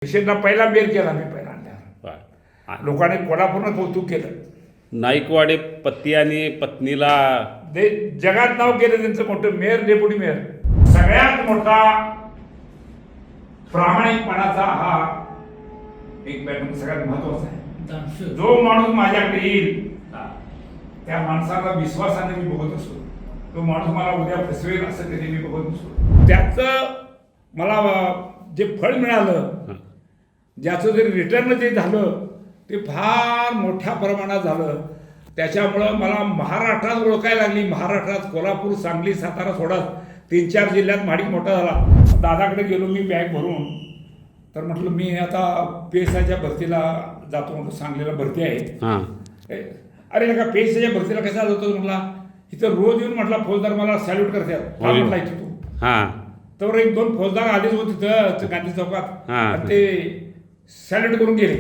पेशंटला पहिला बेर केला मी पहिला आणल्यावर लोकांनी कोल्हापूरनं कौतुक केलं. नाईकवाडे पती आणि पत्नीला जगात नाव केलं त्यांचं मोठं मेयर डेप्युटी मेयर. सगळ्यात मोठा प्रामाणिकपणाचा हा एक पॅटर्न सगळ्यात महत्वाचा आहे. जो माणूस माझ्याकडे येईल त्या माणसाला विश्वासाने मी बघत असतो. तो माणूस मला उद्या फसवेल असं कधी मी बघत नसतो. त्याचं मला जे फळ मिळालं, ज्याचं जरी रिटर्न जे झालं ते फार मोठ्या प्रमाणात झालं. त्याच्यामुळं मला महाराष्ट्रात ओळखायला लागली. महाराष्ट्रात कोल्हापूर, सांगली, सातारा सोडत 3-4 जिल्ह्यात माडिक मोठा झाला. दादाकडे गेलो मी बॅग भरून. तर म्हटलं मी आता PSIच्या भरतीला जातो. म्हटलं सांगलीला भरती आहे. अरे नका PSIच्या भरतीला कसा जातो म्हटला, इथं रोज येऊन म्हटला फौजदार मला सॅल्यूट करतात. म्हटला इथे तू तर 1-2 फौजदार आधीच होते तिथं गांधी चौकात. ते सॅल्यूट करून गेले.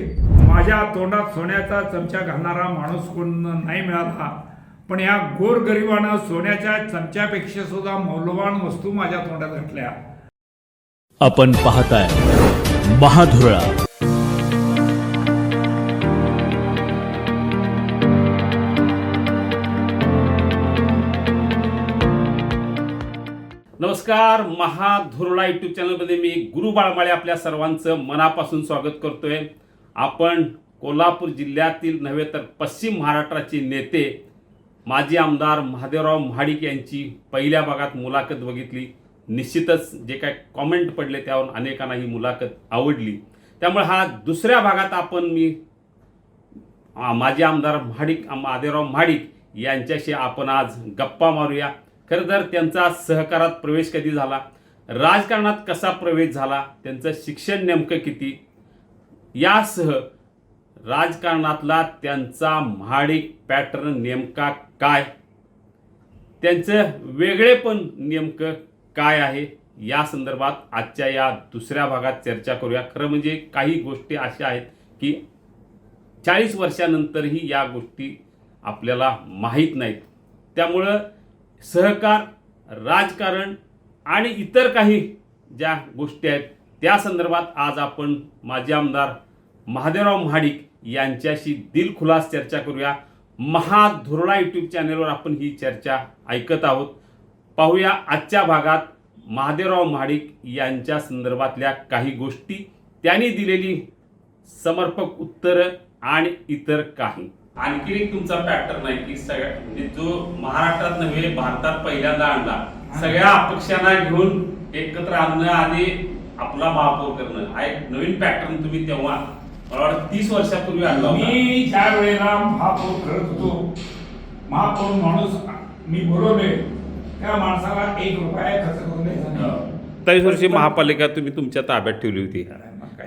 माझ्या तोंडात सोन्याचा चमचा घालणारा माणूस कोण नाही मिळाला. पण या गोरगरिबानं सोन्याच्या चमच्यापेक्षा सुद्धा मौल्यवान वस्तू माझ्या तोंडात घातल्या. आपण पाहताय महाधुरळा. नमस्कार. महाधुरळा यूट्यूब चॅनलमध्ये मी गुरु बाळमाळे आपल्या सर्वांचं मनापासून स्वागत करतोय. आपण कोल्हापूर जिल्ह्यातील नव्हे तर पश्चिम महाराष्ट्राचे नेते माजी आमदार महादेवराव महाडिक यांची पहिल्या भागात मुलाखत बघितली. निश्चितच जे काय कॉमेंट पडले त्यावरून अनेकांना ही मुलाखत आवडली. त्यामुळे हा दुसऱ्या भागात आपण मी माजी आमदार महादेवराव महाडिक यांच्याशी आपण आज गप्पा मारूया. खरं तर त्यांचा सहकारात प्रवेश कधी झाला, राजकारणात कसा प्रवेश झाला, त्यांचं शिक्षण नेमकं किती, यासह राजकारणातला त्यांचा महाडिक पॅटर्न नेमका काय, त्यांचं वेगळेपण नेमकं काय आहे, या संदर्भात आजच्या या दुसऱ्या भागात चर्चा करूया. खरं म्हणजे काही गोष्टी अशा आहेत की 40 वर्षानंतरही या गोष्टी आपल्याला माहीत नाहीत. त्यामुळं सहकार, राजकारण आणि इतर काही ज्या गोष्टी आहेत त्या संदर्भात आज आपण माजी आमदार महादेवराव महाडिक यांच्याशी दिलखुलास चर्चा करूया. महाधुरळा यूट्यूब चॅनेलवर आपण ही चर्चा ऐकत आहोत. पाहूया आजच्या भागात महादेवराव महाडिक यांच्या संदर्भातल्या काही गोष्टी, त्यांनी दिलेली समर्पक उत्तरं आणि इतर काही. आणखी एक तुमचा पॅटर्न आहे की सगळ्या म्हणजे जो महाराष्ट्रात नव्हे भारतात पहिल्यांदा आणला, सगळ्या अपक्षांना घेऊन एकत्र आणणं आणि आपला महापौर करणं हा एक नवीन पॅटर्न तुम्ही तेव्हा मला वाटतं 30 वर्षापूर्वी आणला होता. मी ज्या वेळेला महापौर करत होतो, महापौर माणूस मी बोलवले त्या माणसाला 1 रुपया खर्च करून द्यायचा. 23 वर्षी महापालिका तुम्ही तुमच्या ताब्यात ठेवली होती.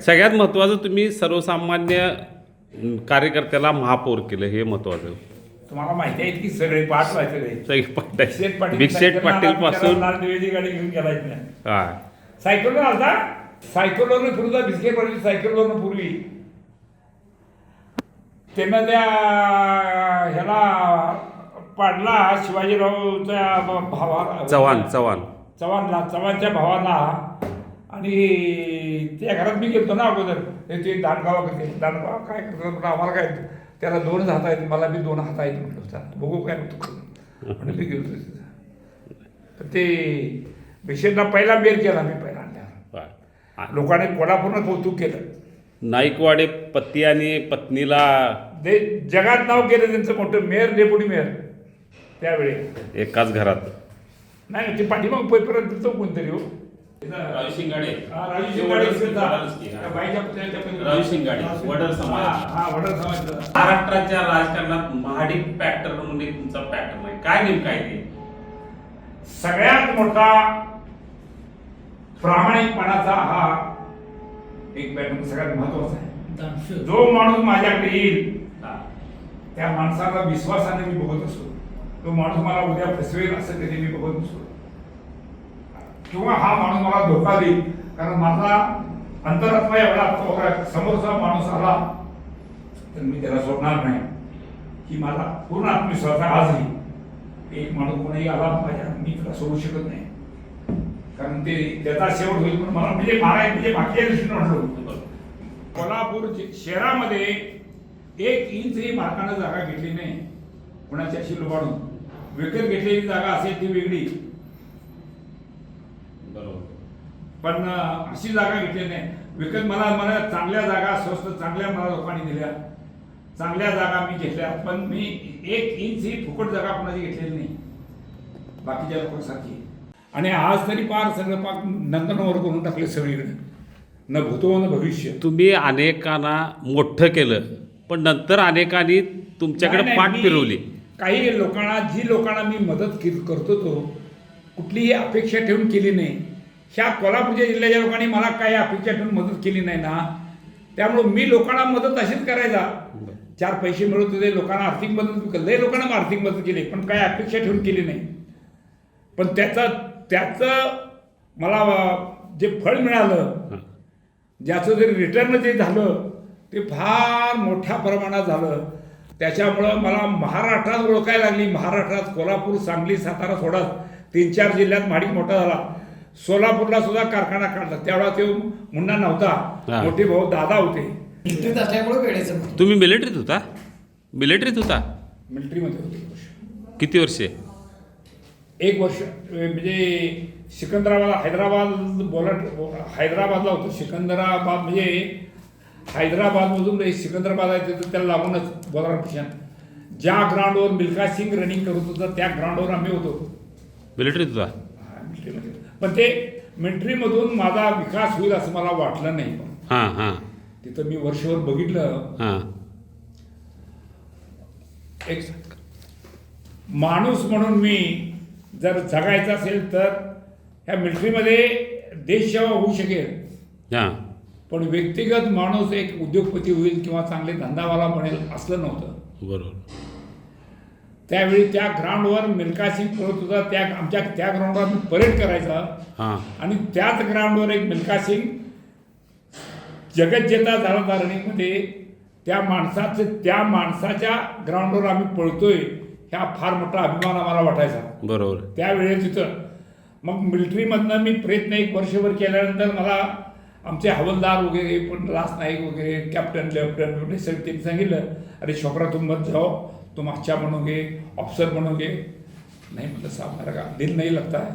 सगळ्यात महत्वाचं तुम्ही सर्वसामान्य कार्यकर्त्याला महापौर केलं, हे महत्वाचं. तुम्हाला माहिती आहे की सगळे पाठ व्हायचे. भिक्षेट पाटील पासून गाडी घेऊन गेला. सायकलवर आलता, सायकलवरनं फिरता भिस्केट पाटील सायकलवरनं पूर्वी त्यांना त्या ह्याला पाडला शिवाजीरावच्या भावाला, चव्हाणच्या भावाला. आणि त्या घरात मी गेलो ना अगोदर. ते दांडगाव काय करतात आम्हाला काय, त्याला 2 हात आहेत, मला बी 2 हात आहेत म्हटलं. बघू काय होतं म्हणून मी गेलो तिथं. तर ते पेशंटला पहिला बेर केला मी पहिला आणल्यावर लोकांनी कोल्हापूरनं कौतुक केलं. नाईकवाडे पती आणि पत्नीला जगात नाव केलं त्यांचं मोठं मेयर डेप्युटी मेयर. त्यावेळी एकाच घरात नाही, ते पाठीमाग पेपरात दिसतो कोणतरी. हो राजू शिंगाडे वडर समाज. महाराष्ट्राच्या राजकारणात महाडिक पॅटर्न म्हणजे तुमचा पॅटर्न आहे. काय नेमकं आहे ते? सगळ्यात मोठा प्रामाणिकपणाचा हा एक पॅटर्न सगळ्यात महत्वाचा आहे. जो माणूस माझ्याकडे येईल त्या माणसाला विश्वासाने मी बघत असतो. तो माणूस मला उद्या फसवेल असं कधी मी बघत नसतो. किंवा हा माणूस मला धोका देईल, कारण माझा अंतरात्मा एवढा समोरचा माणूस आला तर मी त्याला सोडणार नाही ही माझा पूर्ण आत्मविश्वास आहे. आजही एक माणूस कोणी आला माझ्या, मी त्याला सोडू शकत नाही, कारण ते त्याचा शेवट होईल. पण मला म्हणजे मागाय म्हणजे बाकीच्या दृष्टीने म्हटलं कोल्हापूर शहरामध्ये 1 इंचही मालकानं जागा घेतली नाही कुणाच्याशी लुबाडून. विकत घेतलेली जागा असेल ती वेगळी, बरोबर. पण अशी जागा घेतली नाही. विकत मला चांगल्या जागा स्वस्त चांगल्या मला लोकांनी दिल्या, चांगल्या जागा मी घेतल्या, पण मी 1 इंच ही फुकट जागा कोणाची घेतलेली नाही बाकीच्या लोकांसारखी. आणि आज तरी पार सगळं पाक नंदनवर करून टाकले सगळीकडे, न भूतो न भविष्य. तुम्ही अनेकांना मोठं केलं, पण नंतर अनेकांनी तुमच्याकडे नाही, पाठ मी फिरवली. काही लोकांना मी मदत करतो तो कुठलीही अपेक्षा ठेवून केली नाही. ह्या कोल्हापूरच्या जिल्ह्याच्या लोकांनी मला काही अपेक्षा ठेवून मदत केली नाही ना, त्यामुळं मी लोकांना मदत अशीच करायचा. 4 पैसे मिळत होते, लोकांना आर्थिक मदत, लय लोकांना आर्थिक मदत केली, पण काही अपेक्षा ठेवून केली नाही. पण त्याचं मला जे फळ मिळालं, ज्याचं जे रिटर्न जे झालं ते फार मोठ्या प्रमाणात झालं. त्याच्यामुळं मला महाराष्ट्रात ओळखायला लागली. महाराष्ट्रात कोल्हापूर, सांगली, सातारा सोडा 3-4 जिल्ह्यात माडिक मोठा झाला. सोलापूरला सुद्धा कारखाना काढला. त्यावेळा तो मुन्ना नव्हता, मोठे भाऊ दादा होते. तुम्ही मिलिटरीत होता? मिलिटरीमध्ये होते. किती वर्षे? 1 वर्ष. म्हणजे हैदराबादला होतो. सिकंदराबाद म्हणजे हैदराबादमधून सिकंदराबाद आहे तर त्याला लागूनच बोलार. ज्या ग्राउंडवर मिल्खा सिंग रनिंग करत होता त्या ग्राउंडवर आम्ही होतो. मिलिटरीत होता? मिलिटरीमध्ये. पण ते मिलिटरीमधून माझा विकास होईल असं मला वाटलं नाही. तिथं मी वर्षभर बघितलं. एक माणूस म्हणून मी जर जगायचं असेल तर ह्या मिलिटरीमध्ये देशसेवा होऊ शकेल, पण व्यक्तिगत माणूस एक उद्योगपती होईल किंवा चांगले धंदावाला बनेल असलं नव्हतं. बरोबर. त्यावेळी त्या ग्राउंडवर मिल्खा सिंग पळत होता. आमच्या त्या ग्राउंडवर मी परेड करायचा आणि त्याच ग्राउंडवर एक मिल्खा सिंग जगज्जेता झाला रनिंगमध्ये. त्या माणसाच्या ग्राउंडवर आम्ही पळतोय ह्या फार मोठा अभिमान आम्हाला वाटायचा. बरोबर. त्यावेळेस तिथं मग मिलिटरीमधनं मी प्रयत्न 1 वर्षभर केल्यानंतर मला आमचे हवालदार वगैरे, पण लास नाईक वगैरे, कॅप्टन, लेफ्टनंट वगैरे सगळे त्यांनी सांगितलं, अरे छोकरा तुम मत जाओ, तुम अच्छा बनोगे, ऑफिसर बनोगे. नाही म्हटलं, साहब मेरा का दिल नाही लगता है,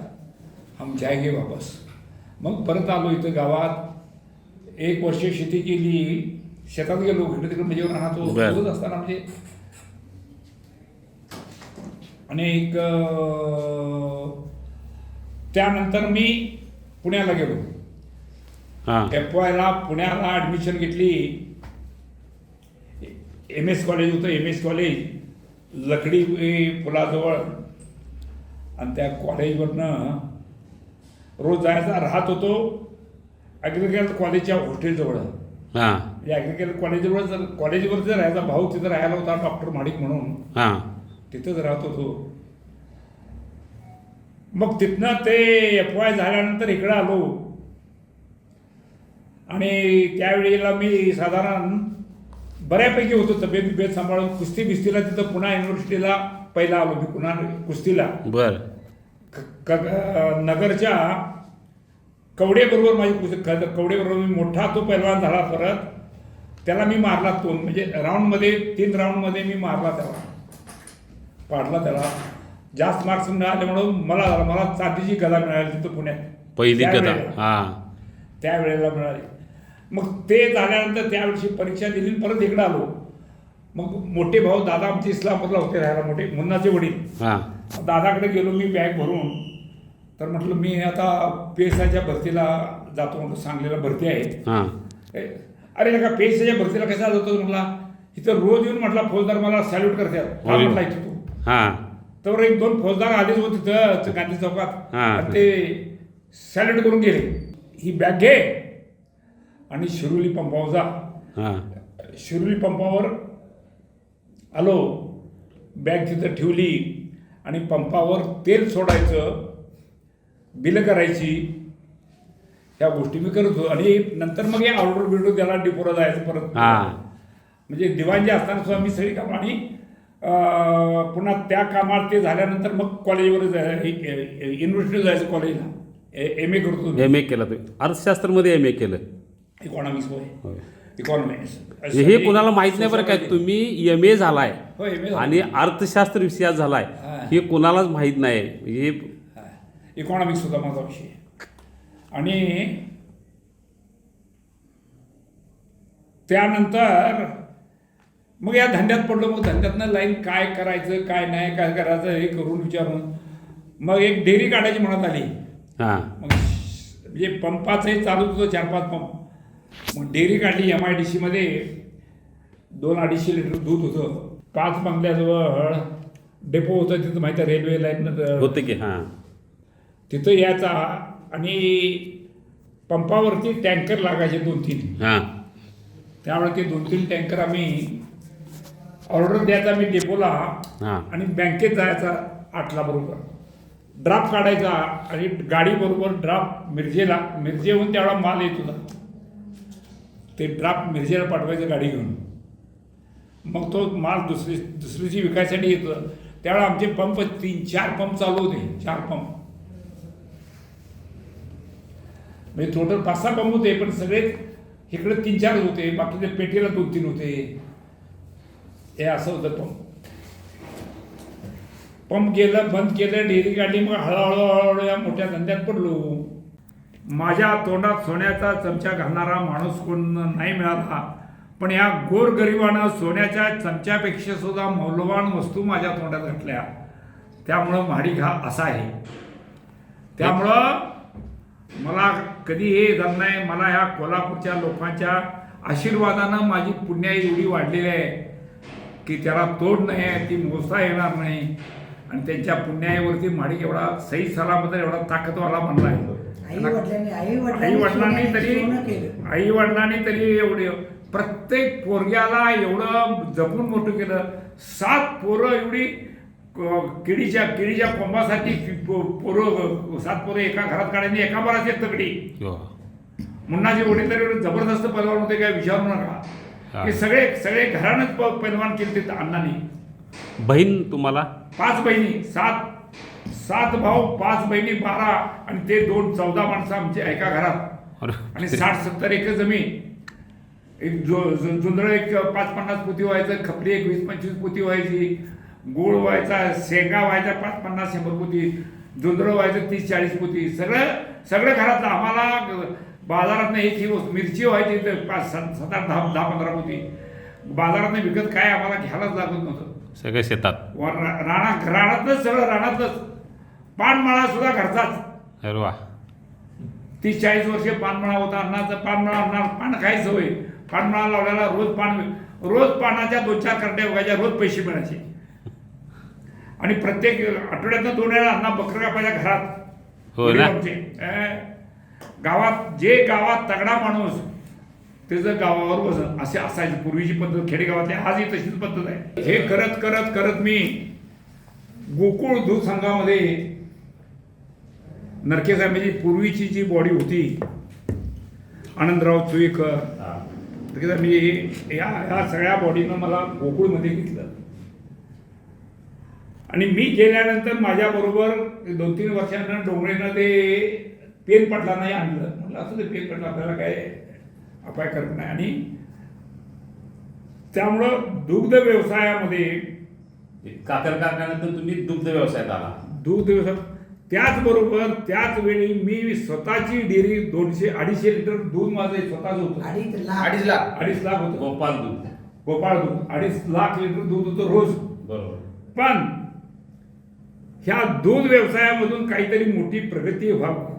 हम जाएंगे वापस. मग परत आलो इथं गावात. 1 वर्ष शेती केली, शेतात गेलो, इकडे तिकडे म्हणजे राहतो असताना म्हणजे. आणि त्यानंतर मी पुण्याला गेलो. FYला पुण्याला ॲडमिशन घेतली. MS कॉलेज होतं, MS कॉलेज लकडी पुलाजवळ. आणि त्या कॉलेजवरनं रोज जायचा. राहत होतो ॲग्रिकल्चर कॉलेजच्या हॉस्टेलजवळ. म्हणजे ॲग्रिकल्चर कॉलेजवर जर राहायचा भाऊ तिथं राहायला होता, डॉक्टर माडिक म्हणून, तिथंच राहत होतो. मग तिथनं ते FY झाल्यानंतर इकडं आलो. आणि त्यावेळेला मी साधारण बऱ्यापैकी होतो, तब्येत सांभाळून. कुस्ती बिस्तीला तिथं पुणा युनिव्हर्सिटीला पहिला आलो मी, पुन्हा कुस्तीला. नगरच्या कवडेबरोबर माझी कवडेबरोबर मी मोठा तो पैलवान झाला. परत त्याला मी मारला 2, म्हणजे राऊंडमध्ये 3 राऊंडमध्ये मी मारला त्याला, पाडला त्याला. जास्त मार्क्स मिळाल्यामुळं मला चांदीची गदा मिळाली तिथं पुण्यात, पहिली गदा त्यावेळेला मिळाली. मग ते झाल्यानंतर त्यावेळेची परीक्षा दिली, परत इकडं आलो. मग मोठे भाऊ दादा आमचे इस्लामपूरला होते राहायला, मोठे मुन्नाचे वडील. दादाकडे गेलो मी बॅग भरून. तर म्हटलं मी आता PSIच्या भरतीला जातो, म्हटलं सांगलीला भरती आहे. अरे नका PSIच्या भरतीला कसा जातो म्हटला, इथं रोज येऊन म्हटला फौजदार मला सॅल्यूट करतात. म्हटला इथे तू. तर 1-2 फौजदार आलेच होते तिथं गांधी चौकात, ते सॅल्यूट करून गेले. ही बॅग घे आणि शिरोली पंपावर जा. शिरोली पंपावर आलो, बॅग तिथं ठेवली आणि पंपावर तेल सोडायचं, बिलं करायची, ह्या गोष्टी मी करत होतो. आणि नंतर मग हे ऑर्डर बिर्डर त्याला डिपोला जायचं परत. म्हणजे दिवाणजी असताना सुद्धा मी सगळी कामं. आणि पुन्हा त्या कामात ते झाल्यानंतर मग कॉलेजवर युनिव्हर्सिटीला जायचं, कॉलेजला MA करतो. MA केला तुम्ही? अर्थशास्त्रामध्ये MA केलं? इकॉनॉमिक्स होय, होय. इकॉनॉमिक्स हे कुणाला माहित नाही बरं काय, तुम्ही MA झालाय होय MA झालो. आणि अर्थशास्त्र विषयात झालाय, हे कुणालाच माहित नाही. हे इकॉनॉमिक्स होता माझा विषय. आणि त्यानंतर मग या धंद्यात पडलो. मग धंद्यातनं लाईन काय करायचं काय नाही काय करायचं हे करून विचारून मग एक डेअरी काढायची म्हणत आली. हां मग म्हणजे पंपाचंही चालू होतं 4-5 पंप. मग डेअरी काढली MIDC मध्ये 200-250 लिटर दूध होतं. 5 बंगल्याजवळ डेपो होतं, तिथं माहिती आहे रेल्वे लाईन होते की. हां तिथं यायचा आणि पंपावरती टँकर लागायचे 2-3. हां त्यामुळे ते 2-3 टँकर आम्ही ऑर्डर द्यायचा मी डेपोला हां आणि बँकेत जायचा 8ला बरोबर. ड्राफ्ट काढायचा आणि गाडीबरोबर ड्राफ्ट मिरजेहून त्यावेळा माल येत होता. ते ड्राफ्ट मिरजेला पाठवायचं गाडी घेऊन. मग तो माल दुसरीची विकायसाठी येतो. त्यावेळा आमचे पंप 3-4 पंप चालू होते. 4 पंप म्हणजे टोटल 5-6 पंप होते, पण सगळे इकडे 3-4 होते, बाकीचे पेटीला 2-3 होते. हे असं होतं. पंप गेलं, बंद केलं, डेअरी काढली. मग हळूहळू या मोठ्या धंद्यात पडलो. माझ्या तोंडात सोन्याचा चमचा घालणारा माणूस कोण नाही मिळाला, पण या गोरगरिबानं सोन्याच्या चमच्यापेक्षा सुद्धा मौल्यवान वस्तू माझ्या तोंडात घातल्या. त्यामुळं महाडिक हा असा आहे. त्यामुळं मला कधी हे झालं नाही. मला ह्या कोल्हापूरच्या लोकांच्या आशीर्वादानं माझी पुण्याई एवढी वाढलेली आहे की त्याला तोड नाही आहे, ती मोजता येणार नाही. आणि त्यांच्या पुण्याईवरती महाडिक एवढा सही सलामत एवढा ताकदवाला बनला आहे. आई वडिलांनी तरी एवढे प्रत्येक पोरग्याला एवढं जपून मोठं केलं. 7 पोरं एवढी केळीच्या कोंबासाठी पोरं 7 पोरं एका घरात काढायची, एका बराच एक तगडी. मुन्नाचे वडील तर एवढे जबरदस्त पैलवान होते, काय विचारू नका. हे सगळे घरानंच पैलवान केले ते अण्णांनी. बहीण तुम्हाला? 5 बहिणी, 7 भाऊ, 5 बहिणी, 12 आणि ते 14 माणसं आमची एका घरात. आणि 60-70 एकर जमीन. एक जुंधळ एक 5-50 पोती व्हायचं, खपली एक 20-25 पोती व्हायची, गोळ व्हायचा, शेंगा व्हायचा 5-50-100 पोती, जुंधळ व्हायचं 30-40 पोती. सगळं घरातलं. आम्हाला बाजारात एक ही मिरची व्हायची 7-10-15 पोती. बाजारात विकत काय आम्हाला घ्यायलाच लागत नव्हतं. सगळं शेतात, रानातलंच सगळं रानातलंच. पानमाळा सुद्धा घरचाच. अरे वा. 30-40 वर्षे पानमळा होता. अन्नाचं पानमळा, पान खायचं होय. पानमळा लावल्याला रोज पानाच्या 2-4 करड्या उगायच्या, रोज पैसे मिळायचे. आणि प्रत्येक आठवड्यातनं 2 वेळा अण्णा बकरं कापायच्या घरात. हो ना. गावात तगडा माणूस त्याचं गावावर वजन असे असायची पूर्वीची पद्धत खेडेगावातली. आजही तशीच पद्धत आहे. हे करत मी गोकुळ दूध संघामध्ये नरके साहेबांची पूर्वीची जी बॉडी होती, आनंदराव चुईकर, मी या सगळ्या बॉडीनं मला गोकुळमध्ये घेतलं. आणि मी गेल्यानंतर माझ्याबरोबर 2-3 वर्षांना डोंगरेनं ते पेन पाटलांनाही आणलं. म्हटलं असं ते पेन पाटला आपल्याला काय अपाय करत नाही. आणि त्यामुळं दुग्ध व्यवसायामध्ये काकर कारखान्यातून तुम्ही दुग्ध व्यवसायात आला. दुग्ध व्यवसाय त्याचबरोबर त्याच वेळी मी स्वतःची डेअरी 200-250 लिटर दूध माझं स्वतःच होतं. 2.5 लाख होतं. गोपाळ दूध 2.5 लाख लिटर दूध होतं रोज. बरोबर. पण ह्या दूध व्यवसायामधून काहीतरी मोठी प्रगती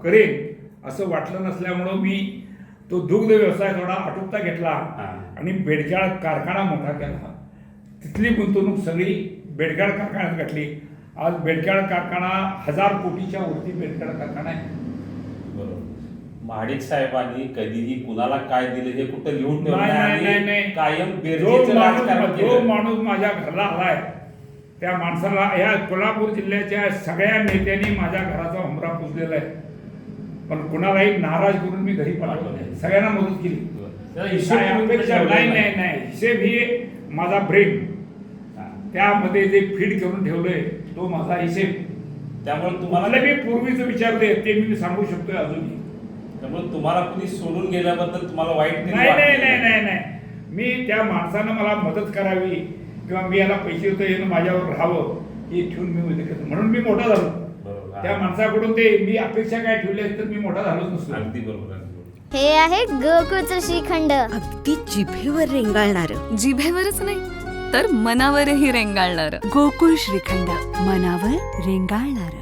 करेल असं वाटलं नसल्यामुळं मी तो दुग्ध व्यवसाय थोडा आटोपता घेतला आणि बेडकाळ कारखाना मोठा केला. तिथली गुंतवणूक सगळी बेडकाळ कारखान्यात घातली. आज बेडकाळ कारखाना 1000 कोटीच्या वरती बेडकाळ कारखाना आहे. बरोबर. महाडिक साहेबांनी कधीही कुणाला काय दिलं हे कुठं लिहून नाही. कायम बेरजेचं राजकारण जो केलं. माणूस माझ्या घरला आलाय त्या माणसाला या कोल्हापूर जिल्ह्याच्या सगळ्या नेत्यांनी माझ्या घराचा उंबरा पुजलेला आहे. पण कुणालाही नाराज करून मी घरी पाठवलं नाही. सगळ्यांना मदत केली. नाही हिशेब ही माझा ब्रेन, त्यामध्ये जे फीड करून ठेवलंय तो माझा हिशेब. त्यामुळे तुम्हाला मी पूर्वीचं विचारले ते मी सांगू शकतोय अजूनही. त्यामुळे तुम्हाला कुणी सोडून गेल्याबद्दल तुम्हाला वाईट नाही वाटलं नाही नाही नाही नाही मी त्या माणसानं मला मदत करावी किंवा मी याला पैसे होते येऊन माझ्यावर राहावं हे ठेवून मी उद्या करतो. म्हणून मी मोठा झालो. बरोबर. त्या माणसाकडून ते मी अपेक्षा काय ठेवली असते तर मी मोठा झालोच नसतो. अगदी बरोबर अगदी बरोबर. हे आहे गोकुळचं श्रीखंड. अगदी जिभेवर रेंगाळणार. जिभेवरच नाही तर मनावरही रेंगाळणार. गोकुळ श्रीखंड, मनावर रेंगाळणार.